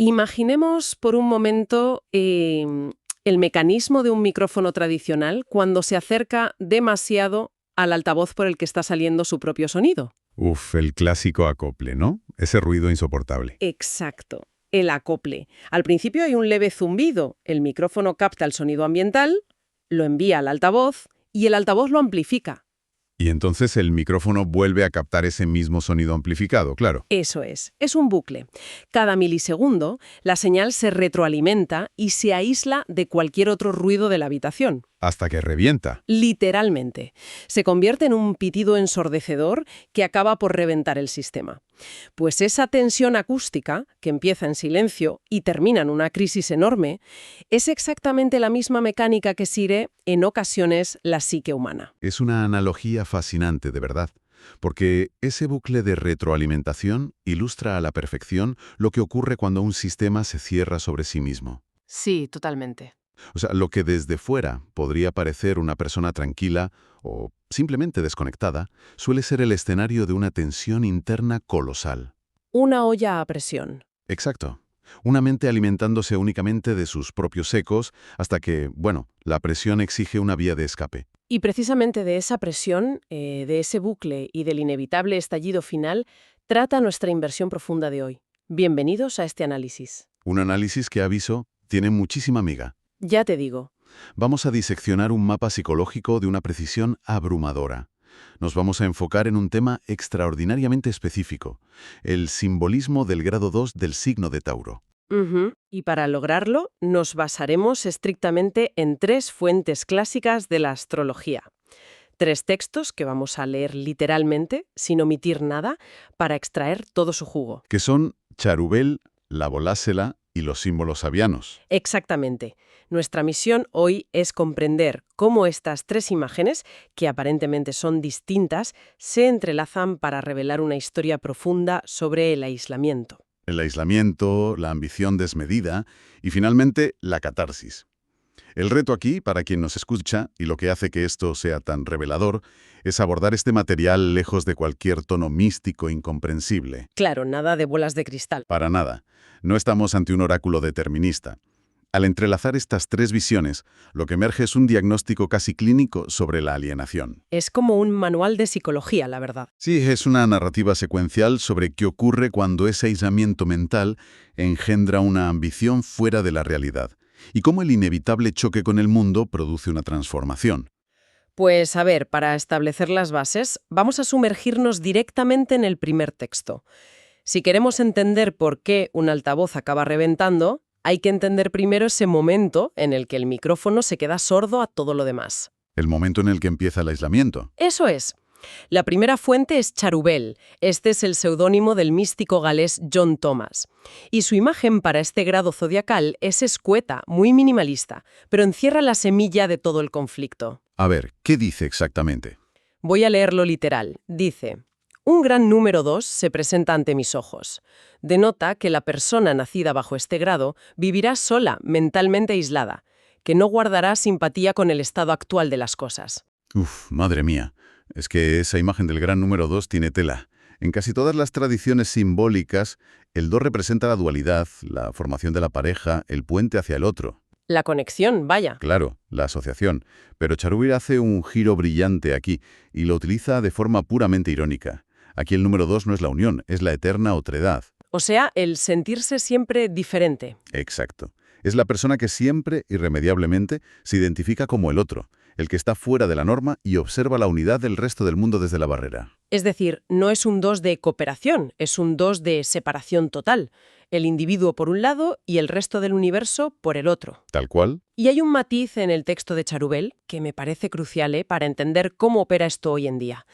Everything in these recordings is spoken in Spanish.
Imaginemos por un momento el mecanismo de un micrófono tradicional cuando se acerca demasiado al altavoz por el que está saliendo su propio sonido. Uf, el clásico acople, ¿no? Ese ruido insoportable. Exacto, el acople. Al principio hay un leve zumbido. El micrófono capta el sonido ambiental, lo envía al altavoz y el altavoz lo amplifica. Y entonces el micrófono vuelve a captar ese mismo sonido amplificado, claro. Eso es un bucle. Cada milisegundo, la señal se retroalimenta y se aísla de cualquier otro ruido de la habitación. Hasta que revienta. Literalmente. Se convierte en un pitido ensordecedor que acaba por reventar el sistema. Pues esa tensión acústica, que empieza en silencio y termina en una crisis enorme, es exactamente la misma mecánica que sigue, en ocasiones, la psique humana. Es una analogía fascinante, de verdad. Porque ese bucle de retroalimentación ilustra a la perfección lo que ocurre cuando un sistema se cierra sobre sí mismo. Sí, totalmente. O sea, lo que desde fuera podría parecer una persona tranquila o simplemente desconectada, suele ser el escenario de una tensión interna colosal. Una olla a presión. Exacto. Una mente alimentándose únicamente de sus propios ecos hasta que, bueno, la presión exige una vía de escape. Y precisamente de esa presión, de ese bucle y del inevitable estallido final, trata nuestra inversión profunda de hoy. Bienvenidos a este análisis. Un análisis que, aviso, tiene muchísima miga. Ya te digo. Vamos a diseccionar un mapa psicológico de una precisión abrumadora. Nos vamos a enfocar en un tema extraordinariamente específico, el simbolismo del grado 2 del signo de Tauro. Y para lograrlo, nos basaremos estrictamente en 3 fuentes clásicas de la astrología. 3 textos que vamos a leer literalmente, sin omitir nada, para extraer todo su jugo. Que son Charubel, la Volásela y los símbolos sabianos. Exactamente. Nuestra misión hoy es comprender cómo estas 3 imágenes, que aparentemente son distintas, se entrelazan para revelar una historia profunda sobre el aislamiento. El aislamiento, la ambición desmedida y finalmente la catarsis. El reto aquí, para quien nos escucha, y lo que hace que esto sea tan revelador, es abordar este material lejos de cualquier tono místico incomprensible. Claro, nada de bolas de cristal. Para nada. No estamos ante un oráculo determinista. Al entrelazar estas 3 visiones, lo que emerge es un diagnóstico casi clínico sobre la alienación. Es como un manual de psicología, la verdad. Sí, es una narrativa secuencial sobre qué ocurre cuando ese aislamiento mental engendra una ambición fuera de la realidad, y cómo el inevitable choque con el mundo produce una transformación. Pues a ver, para establecer las bases, vamos a sumergirnos directamente en el primer texto. Si queremos entender por qué un altavoz acaba reventando, hay que entender primero ese momento en el que el micrófono se queda sordo a todo lo demás. El momento en el que empieza el aislamiento. Eso es. La primera fuente es Charubel. Este es el seudónimo del místico galés John Thomas. Y su imagen para este grado zodiacal es escueta, muy minimalista, pero encierra la semilla de todo el conflicto. A ver, ¿qué dice exactamente? Voy a leerlo literal. Dice: un gran número 2 se presenta ante mis ojos. Denota que la persona nacida bajo este grado vivirá sola, mentalmente aislada, que no guardará simpatía con el estado actual de las cosas. Uf, madre mía. Es que esa imagen del gran número 2 tiene tela. En casi todas las tradiciones simbólicas, el 2 representa la dualidad, la formación de la pareja, el puente hacia el otro. La conexión, vaya. Claro, la asociación. Pero Charubel hace un giro brillante aquí y lo utiliza de forma puramente irónica. Aquí el número 2 no es la unión, es la eterna otredad. O sea, el sentirse siempre diferente. Exacto. Es la persona que siempre, irremediablemente, se identifica como el otro, el que está fuera de la norma y observa la unidad del resto del mundo desde la barrera. Es decir, no es un 2 de cooperación, es un 2 de separación total. El individuo por un lado y el resto del universo por el otro. ¿Tal cual? Y hay un matiz en el texto de Charubel que me parece crucial para entender cómo opera esto hoy en día.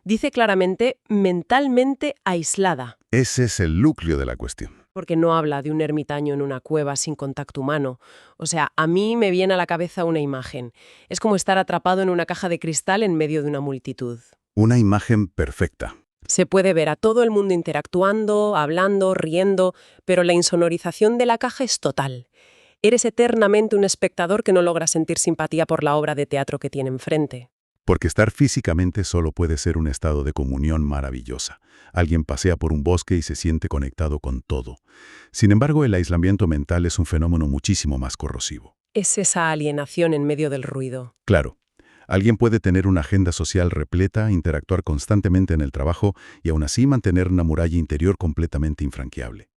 Dice claramente mentalmente aislada. Ese es el núcleo de la cuestión. Porque no habla de un ermitaño en una cueva sin contacto humano. O sea, a mí me viene a la cabeza una imagen. Es como estar atrapado en una caja de cristal en medio de una multitud. Una imagen perfecta. Se puede ver a todo el mundo interactuando, hablando, riendo, pero la insonorización de la caja es total. Eres eternamente un espectador que no logra sentir simpatía por la obra de teatro que tiene enfrente. Porque estar físicamente solo puede ser un estado de comunión maravillosa. Alguien pasea por un bosque y se siente conectado con todo. Sin embargo, el aislamiento mental es un fenómeno muchísimo más corrosivo. Es esa alienación en medio del ruido. Claro, alguien puede tener una agenda social repleta, interactuar constantemente en el trabajo y aún así mantener una muralla interior completamente infranqueable.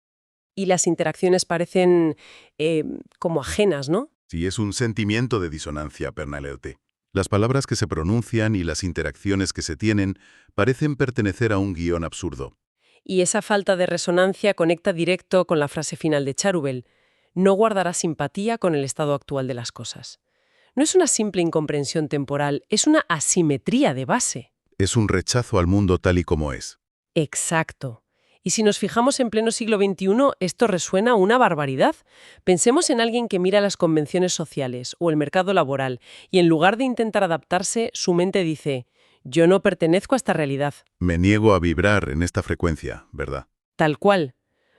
Y las interacciones parecen como ajenas, ¿no? Sí, es un sentimiento de disonancia permanente. Las palabras que se pronuncian y las interacciones que se tienen parecen pertenecer a un guión absurdo. Y esa falta de resonancia conecta directo con la frase final de Cherubel: no guardará simpatía con el estado actual de las cosas. No es una simple incomprensión temporal, es una asimetría de base. Es un rechazo al mundo tal y como es. Exacto. Y si nos fijamos en pleno siglo XXI, esto resuena una barbaridad. Pensemos en alguien que mira las convenciones sociales o el mercado laboral y en lugar de intentar adaptarse, su mente dice: yo no pertenezco a esta realidad. Me niego a vibrar en esta frecuencia, ¿verdad? Tal cual.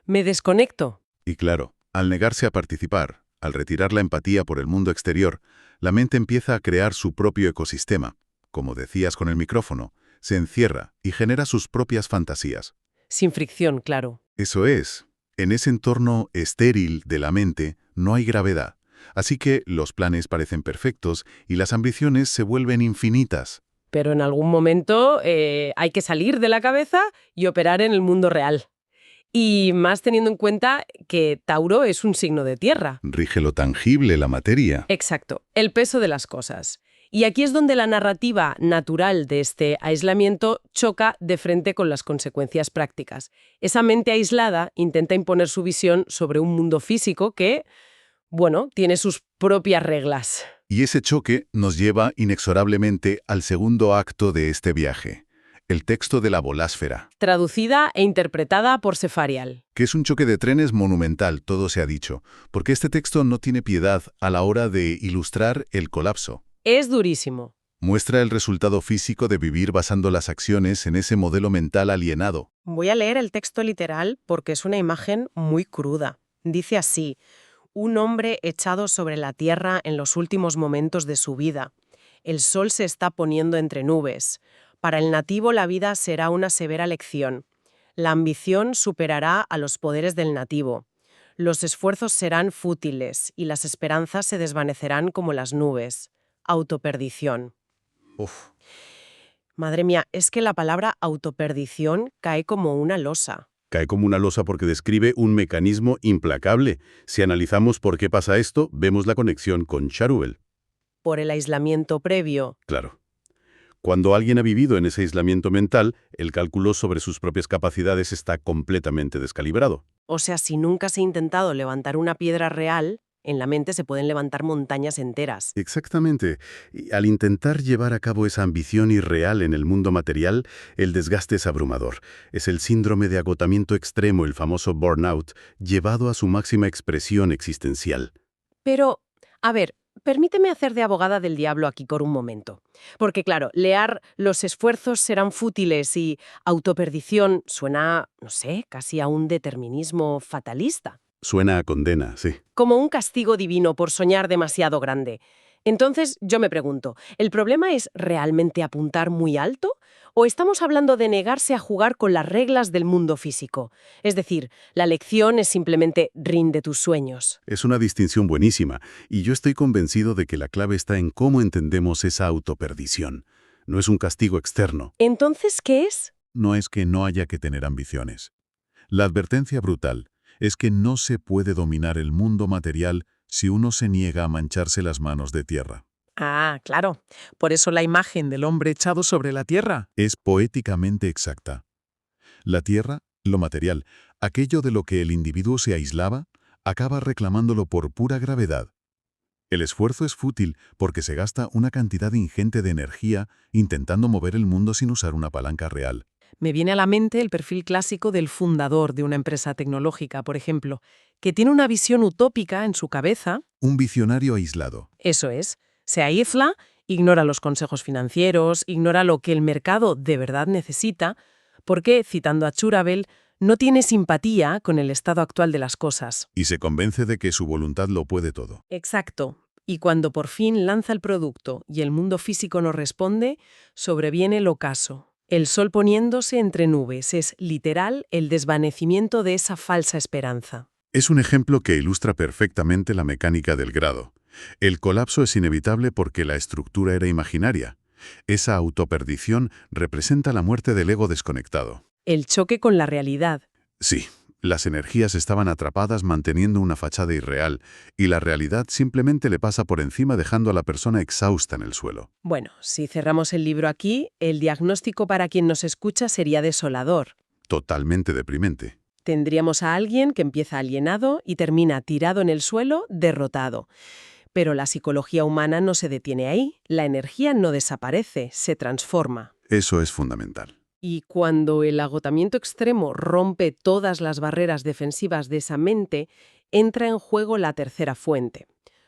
Me desconecto. Y claro, al negarse a participar, al retirar la empatía por el mundo exterior, la mente empieza a crear su propio ecosistema. Como decías con el micrófono, se encierra y genera sus propias fantasías. Sin fricción, claro. Eso es, en ese entorno estéril de la mente no hay gravedad, así que los planes parecen perfectos y las ambiciones se vuelven infinitas. Pero en algún momento hay que salir de la cabeza y operar en el mundo real. Y más teniendo en cuenta que Tauro es un signo de tierra. Rige lo tangible, la materia. Exacto, el peso de las cosas. Y aquí es donde la narrativa natural de este aislamiento choca de frente con las consecuencias prácticas. Esa mente aislada intenta imponer su visión sobre un mundo físico que, bueno, tiene sus propias reglas. Y ese choque nos lleva inexorablemente al segundo acto de este viaje, el texto de la bolásfera, Traducida e interpretada por Sefarial. que es un choque de trenes monumental, todo se ha dicho, porque este texto no tiene piedad a la hora de ilustrar el colapso. Es durísimo. Muestra el resultado físico de vivir basando las acciones en ese modelo mental alienado. Voy a leer el texto literal porque es una imagen muy cruda. Dice así: un hombre echado sobre la tierra en los últimos momentos de su vida. El sol se está poniendo entre nubes. Para el nativo la vida será una severa lección. La ambición superará a los poderes del nativo. Los esfuerzos serán fútiles y las esperanzas se desvanecerán como las nubes. Autoperdición. Uf. Madre mía, es que la palabra autoperdición cae como una losa. Cae como una losa porque describe un mecanismo implacable. Si analizamos por qué pasa esto, vemos la conexión con Cherubel. Por el aislamiento previo. Claro. Cuando alguien ha vivido en ese aislamiento mental, el cálculo sobre sus propias capacidades está completamente descalibrado. O sea, si nunca se ha intentado levantar una piedra real, en la mente se pueden levantar montañas enteras. Exactamente. Y al intentar llevar a cabo esa ambición irreal en el mundo material, el desgaste es abrumador. Es el síndrome de agotamiento extremo, el famoso burnout, llevado a su máxima expresión existencial. Pero, a ver, permíteme hacer de abogada del diablo aquí por un momento. Porque claro, leer los esfuerzos serán fútiles y autoperdición suena, no sé, casi a un determinismo fatalista. Suena a condena, sí. Como un castigo divino por soñar demasiado grande. Entonces, yo me pregunto, ¿el problema es realmente apuntar muy alto? ¿O estamos hablando de negarse a jugar con las reglas del mundo físico? Es decir, la lección es simplemente rinde tus sueños. Es una distinción buenísima, y yo estoy convencido de que la clave está en cómo entendemos esa autoperdición. No es un castigo externo. ¿Entonces qué es? No es que no haya que tener ambiciones. La advertencia brutal es que no se puede dominar el mundo material si uno se niega a mancharse las manos de tierra. Ah, claro. Por eso la imagen del hombre echado sobre la tierra. Es poéticamente exacta. La tierra, lo material, aquello de lo que el individuo se aislaba, acaba reclamándolo por pura gravedad. El esfuerzo es fútil porque se gasta una cantidad ingente de energía intentando mover el mundo sin usar una palanca real. Me viene a la mente el perfil clásico del fundador de una empresa tecnológica, por ejemplo, que tiene una visión utópica en su cabeza. Un visionario aislado. Eso es, se aísla, ignora los consejos financieros, ignora lo que el mercado de verdad necesita, porque, citando a Cherubel, no tiene simpatía con el estado actual de las cosas. Y se convence de que su voluntad lo puede todo. Exacto. Y cuando por fin lanza el producto y el mundo físico no responde, sobreviene el ocaso. El sol poniéndose entre nubes es, literal, el desvanecimiento de esa falsa esperanza. Es un ejemplo que ilustra perfectamente la mecánica del grado. El colapso es inevitable porque la estructura era imaginaria. Esa autoperdición representa la muerte del ego desconectado. El choque con la realidad. Sí, las energías estaban atrapadas manteniendo una fachada irreal, y la realidad simplemente le pasa por encima dejando a la persona exhausta en el suelo. Bueno, si cerramos el libro aquí, el diagnóstico para quien nos escucha sería desolador. Totalmente deprimente. Tendríamos a alguien que empieza alienado y termina tirado en el suelo, derrotado. Pero la psicología humana no se detiene ahí. La energía no desaparece, se transforma. Eso es fundamental. Y cuando el agotamiento extremo rompe todas las barreras defensivas de esa mente, entra en juego la tercera fuente.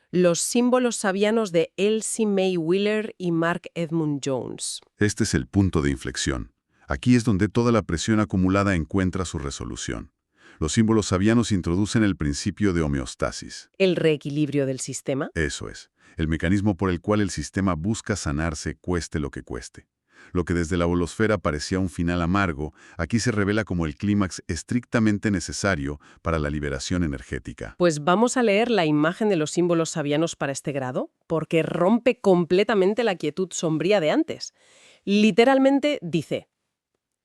Los símbolos sabianos de Elsie May Wheeler y Mark Edmund Jones. Este es el punto de inflexión. Aquí es donde toda la presión acumulada encuentra su resolución. Los símbolos sabianos introducen el principio de homeostasis. El reequilibrio del sistema. Eso es, el mecanismo por el cual el sistema busca sanarse cueste lo que cueste. Lo que desde la bolosfera parecía un final amargo, aquí se revela como el clímax estrictamente necesario para la liberación energética. Pues vamos a leer la imagen de los símbolos sabianos para este grado, porque rompe completamente la quietud sombría de antes. Literalmente dice,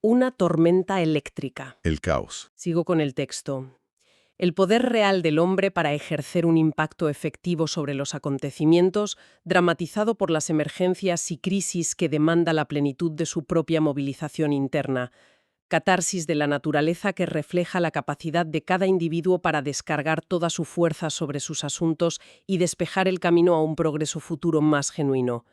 una tormenta eléctrica. El caos. Sigo con el texto. El poder real del hombre para ejercer un impacto efectivo sobre los acontecimientos, dramatizado por las emergencias y crisis que demanda la plenitud de su propia movilización interna. Catarsis de la naturaleza que refleja la capacidad de cada individuo para descargar toda su fuerza sobre sus asuntos y despejar el camino a un progreso futuro más genuino.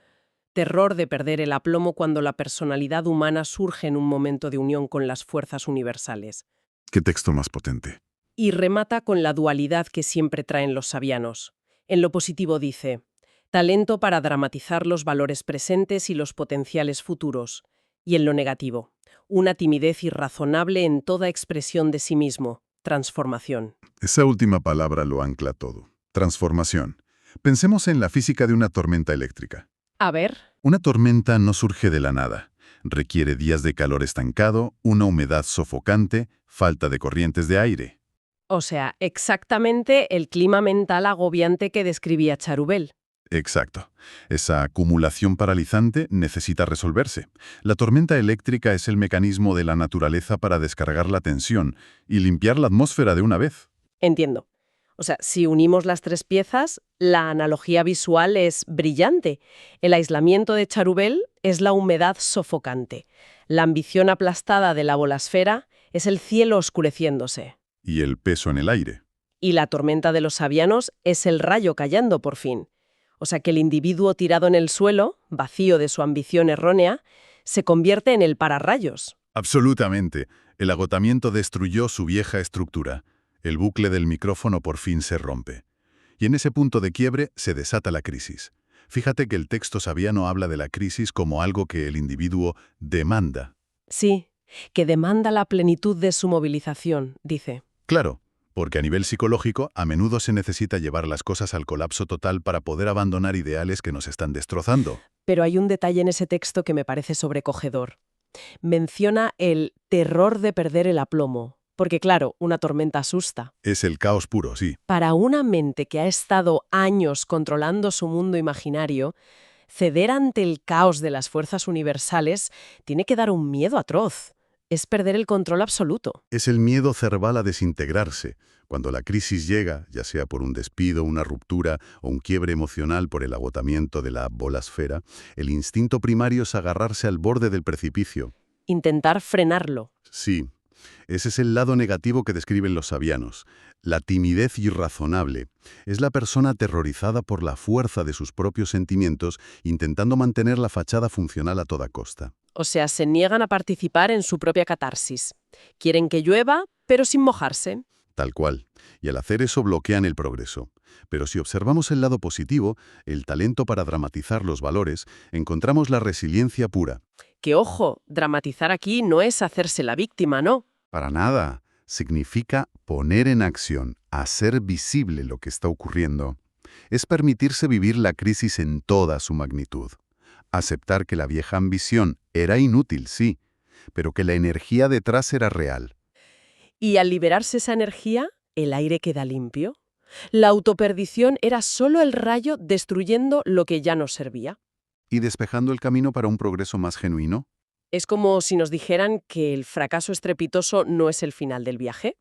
Terror de perder el aplomo cuando la personalidad humana surge en un momento de unión con las fuerzas universales. ¿Qué texto más potente? Y remata con la dualidad que siempre traen los sabianos. En lo positivo dice, talento para dramatizar los valores presentes y los potenciales futuros. Y en lo negativo, una timidez irrazonable en toda expresión de sí mismo, transformación. Esa última palabra lo ancla todo. Transformación. Pensemos en la física de una tormenta eléctrica. A ver. Una tormenta no surge de la nada. Requiere días de calor estancado, una humedad sofocante, falta de corrientes de aire. O sea, exactamente el clima mental agobiante que describía Charubel. Exacto. Esa acumulación paralizante necesita resolverse. La tormenta eléctrica es el mecanismo de la naturaleza para descargar la tensión y limpiar la atmósfera de una vez. Entiendo. O sea, si unimos las tres piezas, la analogía visual es brillante. El aislamiento de Charubel es la humedad sofocante. La ambición aplastada de la bolasfera es el cielo oscureciéndose. Y el peso en el aire. Y la tormenta de los sabianos es el rayo cayendo por fin. O sea que el individuo tirado en el suelo, vacío de su ambición errónea, se convierte en el pararrayos. Absolutamente. El agotamiento destruyó su vieja estructura. El bucle del micrófono por fin se rompe. Y en ese punto de quiebre se desata la crisis. Fíjate que el texto sabiano habla de la crisis como algo que el individuo demanda. Sí, que demanda la plenitud de su movilización, dice. Claro, porque a nivel psicológico a menudo se necesita llevar las cosas al colapso total para poder abandonar ideales que nos están destrozando. Pero hay un detalle en ese texto que me parece sobrecogedor. Menciona el terror de perder el aplomo. Porque claro, una tormenta asusta. Es el caos puro, sí. Para una mente que ha estado años controlando su mundo imaginario, ceder ante el caos de las fuerzas universales tiene que dar un miedo atroz. Es perder el control absoluto. Es el miedo cerval a desintegrarse. Cuando la crisis llega, ya sea por un despido, una ruptura o un quiebre emocional por el agotamiento de la bolasfera, el instinto primario es agarrarse al borde del precipicio. Intentar frenarlo. Sí. Ese es el lado negativo que describen los sabianos. La timidez irrazonable es la persona aterrorizada por la fuerza de sus propios sentimientos, intentando mantener la fachada funcional a toda costa. O sea, se niegan a participar en su propia catarsis. Quieren que llueva, pero sin mojarse. Tal cual. Y al hacer eso bloquean el progreso. Pero si observamos el lado positivo, el talento para dramatizar los valores, encontramos la resiliencia pura. Que ojo, dramatizar aquí no es hacerse la víctima, ¿no? Para nada. Significa poner en acción, hacer visible lo que está ocurriendo. Es permitirse vivir la crisis en toda su magnitud. Aceptar que la vieja ambición era inútil, sí, pero que la energía detrás era real. Y al liberarse esa energía, el aire queda limpio. La autoperdición era solo el rayo destruyendo lo que ya nos servía. ¿Y despejando el camino para un progreso más genuino? Es como si nos dijeran que el fracaso estrepitoso no es el final del viaje.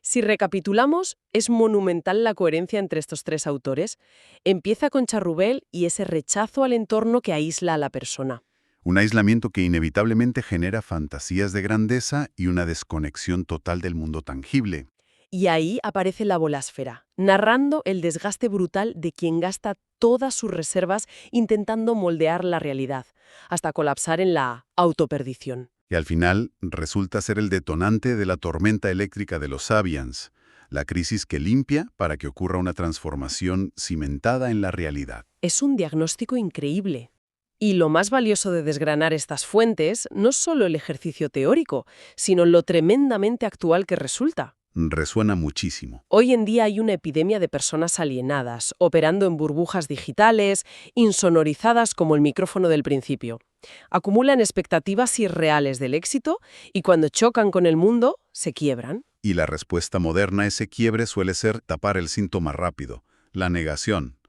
Si recapitulamos, es monumental la coherencia entre estos tres autores. Empieza con Charrubel y ese rechazo al entorno que aísla a la persona. Un aislamiento que inevitablemente genera fantasías de grandeza y una desconexión total del mundo tangible. Y ahí aparece la Bolásfera, narrando el desgaste brutal de quien gasta todas sus reservas intentando moldear la realidad, hasta colapsar en la autoperdición. Y al final resulta ser el detonante de la tormenta eléctrica de los Sabians, la crisis que limpia para que ocurra una transformación cimentada en la realidad. Es un diagnóstico increíble. Y lo más valioso de desgranar estas fuentes no es solo el ejercicio teórico, sino lo tremendamente actual que resulta. Resuena muchísimo. Hoy en día hay una epidemia de personas alienadas, operando en burbujas digitales, insonorizadas como el micrófono del principio. Acumulan expectativas irreales del éxito y cuando chocan con el mundo, se quiebran. Y la respuesta moderna a ese quiebre suele ser tapar el síntoma rápido, la negación.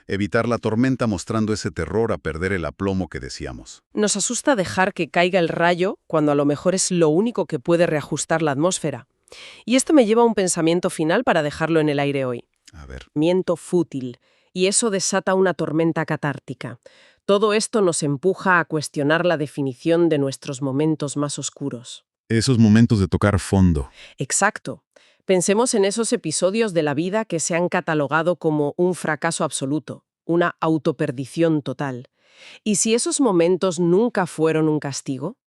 Evitar la tormenta mostrando ese terror a perder el aplomo que decíamos. Nos asusta dejar que caiga el rayo cuando a lo mejor es lo único que puede reajustar la atmósfera. Y esto me lleva a un pensamiento final para dejarlo en el aire hoy. A ver. Miento fútil. Y eso desata una tormenta catártica. Todo esto nos empuja a cuestionar la definición de nuestros momentos más oscuros. Esos momentos de tocar fondo. Exacto. Pensemos en esos episodios de la vida que se han catalogado como un fracaso absoluto, una autoperdición total. ¿Y si esos momentos nunca fueron un castigo?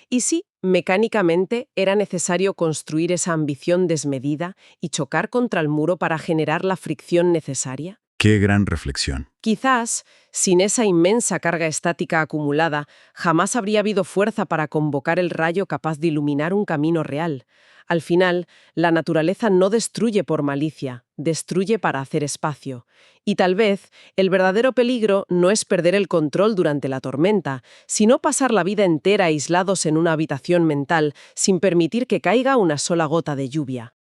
¿Y si, mecánicamente, era necesario construir esa ambición desmedida y chocar contra el muro para generar la fricción necesaria? ¡Qué gran reflexión! Quizás, sin esa inmensa carga estática acumulada, jamás habría habido fuerza para convocar el rayo capaz de iluminar un camino real. Al final, la naturaleza no destruye por malicia, destruye para hacer espacio. Y tal vez, el verdadero peligro no es perder el control durante la tormenta, sino pasar la vida entera aislados en una habitación mental sin permitir que caiga una sola gota de lluvia.